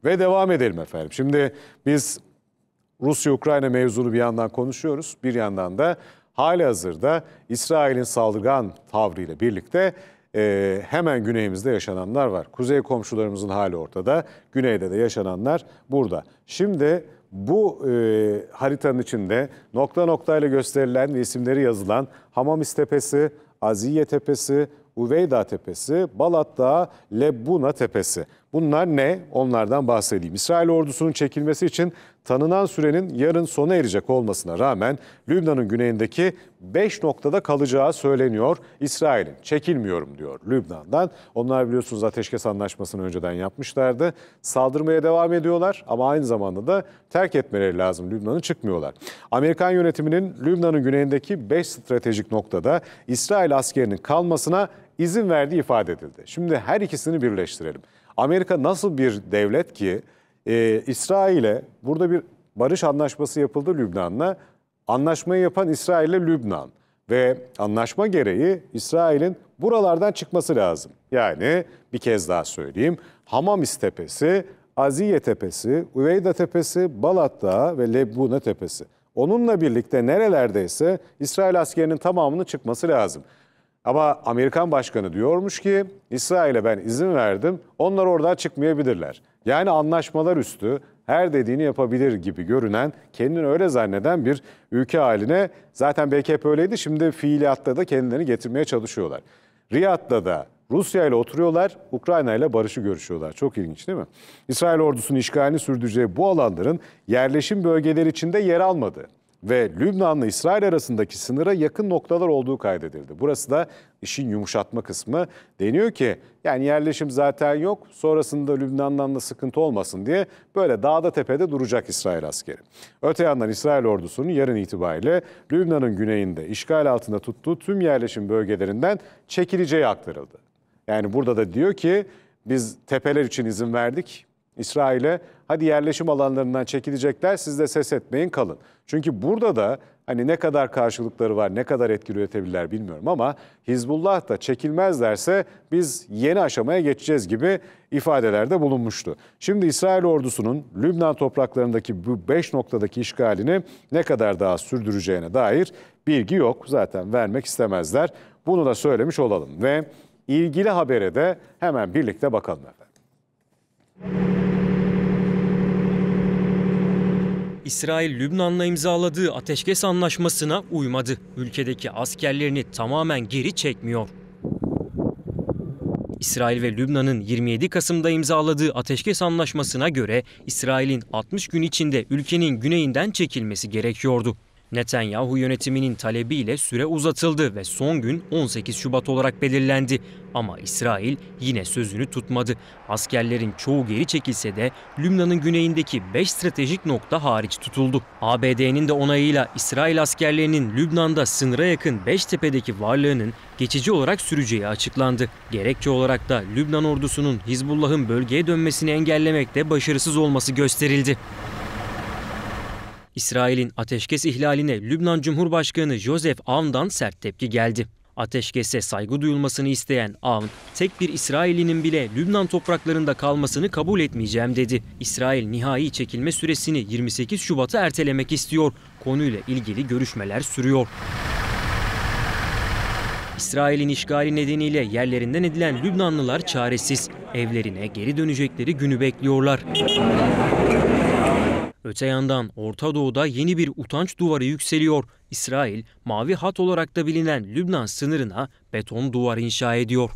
Ve devam edelim efendim. Şimdi biz Rusya-Ukrayna mevzunu bir yandan konuşuyoruz. Bir yandan da halihazırda İsrail'in saldırgan tavrıyla birlikte hemen güneyimizde yaşananlar var. Kuzey komşularımızın hali ortada. Güneyde de yaşananlar burada. Şimdi bu haritanın içinde nokta noktayla gösterilen ve isimleri yazılan Hamamis Tepesi, Aziye Tepesi, Uveyda Tepesi, Balat Dağı, Lebuna Tepesi. Bunlar ne? Onlardan bahsedeyim. İsrail ordusunun çekilmesi için tanınan sürenin yarın sona erecek olmasına rağmen Lübnan'ın güneyindeki 5 noktada kalacağı söyleniyor. İsrail'in çekilmiyorum diyor Lübnan'dan. Onlar biliyorsunuz ateşkes anlaşmasını önceden yapmışlardı. Saldırmaya devam ediyorlar ama aynı zamanda da terk etmeleri lazım. Lübnan'ı çıkmıyorlar. Amerikan yönetiminin Lübnan'ın güneyindeki 5 stratejik noktada İsrail askerinin kalmasına izin verdiği ifade edildi. Şimdi her ikisini birleştirelim. Amerika nasıl bir devlet ki İsrail'e burada bir barış anlaşması yapıldı Lübnan'la. Anlaşmayı yapan İsrail ile Lübnan ve anlaşma gereği İsrail'in buralardan çıkması lazım. Yani bir kez daha söyleyeyim. Hamamis Tepesi, Aziye Tepesi, Uveyda Tepesi, Balat Dağı ve Lebuna Tepesi. Onunla birlikte nerelerdeyse İsrail askerinin tamamının çıkması lazım. Ama Amerikan başkanı diyormuş ki İsrail'e ben izin verdim, onlar oradan çıkmayabilirler. Yani anlaşmalar üstü her dediğini yapabilir gibi görünen, kendini öyle zanneden bir ülke haline, zaten belki hep öyleydi, şimdi fiiliyatta da kendilerini getirmeye çalışıyorlar. Riyad'da da Rusya ile oturuyorlar, Ukrayna ile barışı görüşüyorlar. Çok ilginç değil mi? İsrail ordusunun işgalini sürdüreceği bu alanların yerleşim bölgeleri içinde yer almadı. Ve Lübnan'la İsrail arasındaki sınıra yakın noktalar olduğu kaydedildi. Burası da işin yumuşatma kısmı. Deniyor ki yani yerleşim zaten yok, sonrasında Lübnan'dan da sıkıntı olmasın diye böyle dağda tepede duracak İsrail askeri. Öte yandan İsrail ordusunun yarın itibariyle Lübnan'ın güneyinde işgal altında tuttuğu tüm yerleşim bölgelerinden çekileceği aktarıldı. Yani burada da diyor ki biz tepeler için izin verdik İsrail'e, hadi yerleşim alanlarından çekilecekler, siz de ses etmeyin, kalın. Çünkü burada da hani ne kadar karşılıkları var, ne kadar etkili üretebilirler bilmiyorum ama Hizbullah da çekilmezlerse biz yeni aşamaya geçeceğiz gibi ifadelerde bulunmuştu. Şimdi İsrail ordusunun Lübnan topraklarındaki bu 5 noktadaki işgalini ne kadar daha sürdüreceğine dair bilgi yok. Zaten vermek istemezler. Bunu da söylemiş olalım ve ilgili habere de hemen birlikte bakalım efendim. İsrail, Lübnan'la imzaladığı ateşkes anlaşmasına uymadı. Ülkedeki askerlerini tamamen geri çekmiyor. İsrail ve Lübnan'ın 27 Kasım'da imzaladığı ateşkes anlaşmasına göre İsrail'in 60 gün içinde ülkenin güneyinden çekilmesi gerekiyordu. Netanyahu yönetiminin talebiyle süre uzatıldı ve son gün 18 Şubat olarak belirlendi. Ama İsrail yine sözünü tutmadı. Askerlerin çoğu geri çekilse de Lübnan'ın güneyindeki 5 stratejik nokta hariç tutuldu. ABD'nin de onayıyla İsrail askerlerinin Lübnan'da sınıra yakın Beştepe'deki varlığının geçici olarak süreceği açıklandı. Gerekçe olarak da Lübnan ordusunun Hizbullah'ın bölgeye dönmesini engellemekte başarısız olması gösterildi. İsrail'in ateşkes ihlaline Lübnan Cumhurbaşkanı Joseph Aoun'dan sert tepki geldi. Ateşkese saygı duyulmasını isteyen Aoun, tek bir İsrailli'nin bile Lübnan topraklarında kalmasını kabul etmeyeceğim dedi. İsrail nihai çekilme süresini 28 Şubat'a ertelemek istiyor. Konuyla ilgili görüşmeler sürüyor. İsrail'in işgali nedeniyle yerlerinden edilen Lübnanlılar çaresiz. Evlerine geri dönecekleri günü bekliyorlar. Öte yandan Orta Doğu'da yeni bir utanç duvarı yükseliyor. İsrail, Mavi Hat olarak da bilinen Lübnan sınırına beton duvar inşa ediyor.